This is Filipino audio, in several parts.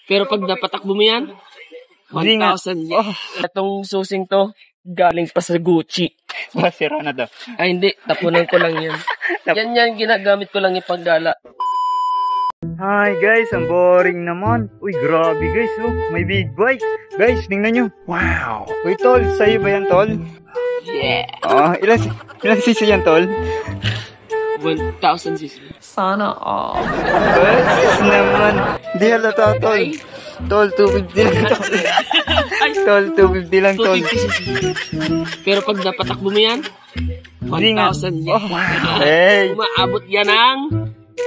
Pero pag napatakbo mo yan, 1,000 yan. Itong susing to, galing pa sa Gucci. Sira na to. Ay hindi, tapunan ko lang yan. Yan, ginagamit ko lang yung paggala. Hi guys, ang boring naman. Uy, grabe guys, oh. May big bike. Guys, tingnan nyo. Wow. Uy, tol, sa'yo ba yan, tol? Yeah. Ilan cc yan, tol? 1,000 cc. Sana all. Sis naman. Di halata, tol. Tol, 250 lang, tol. Tol, 250 lang, tol. 250 cc. Pero pag napatakbo mo yan, 1,000 yan. Hey. Umaabot yan ng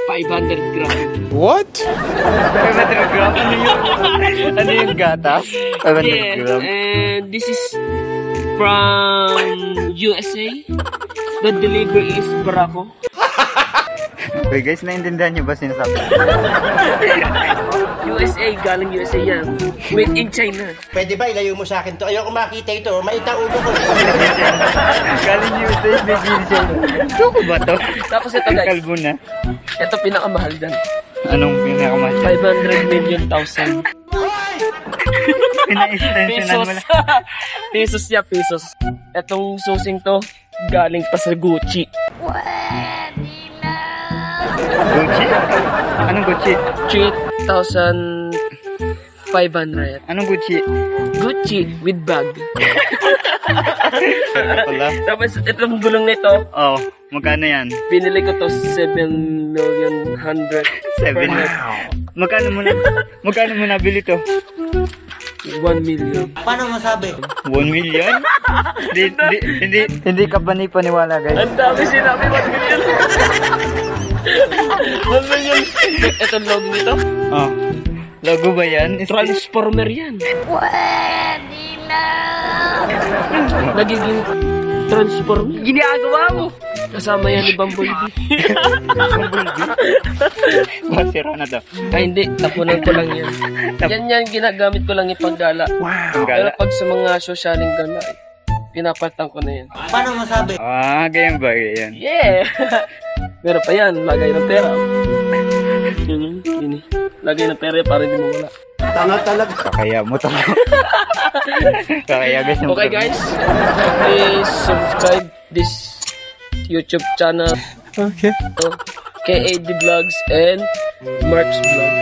500 gram. What? 500 gram? Ano yun? Ano yung gatas? 500 Yes, gram? and this is from USA. The delivery is Barako. Okay guys, naintindihan nyo ba sinasabi? USA, galing USA yan. Made in China. Pwede ba ilayo mo sa akin to? Ayoko makita ito. Maita ulo ko. Galing USA, may ginseng. Suko ba to? Tapos ito guys, Kalbo na. ito pinakamahal dyan. Anong pinakamahal? 500 million thousand. Pina-extensionan mo Pesos. lang. Pesos niya, pesos. Itong susing to, galing pa sa Gucci. Gucci? Anong Gucci? 3,500. Anong Gucci? Gucci with bag. Wala. Tapos itong gulong nito, Oh, magkano yan? binili ko to 7,100,000. 7. Magkano mo nabili to? 1 million. Paano masabi? 1 million? Hindi ka ba paniwala guys? Ang dami sinabi, 1 million. 1 million. Ito logo nito. Oh. Logo ba yan? Transformer yan. Nagiging transformer. Ginagawa mo. Kasama yan ni Bumblebee. Sira na to. Ay hindi, tapunan ko lang yan. Yan, ginagamit ko lang yung paggala. Pero pag sa mga sosyaling gala, pinapalitan ko na yan. Paano masabi? Ah, ganyan ba yan? Yeah! Pero pa yan, lagay ng pera. Yun. Lagay ng pera para hindi mo wala. Tanga talaga. Kakaya mo to. Kakaya guys. Okay guys, please subscribe this YouTube channel. Okay. KAD Vlogs and Mark's Vlog.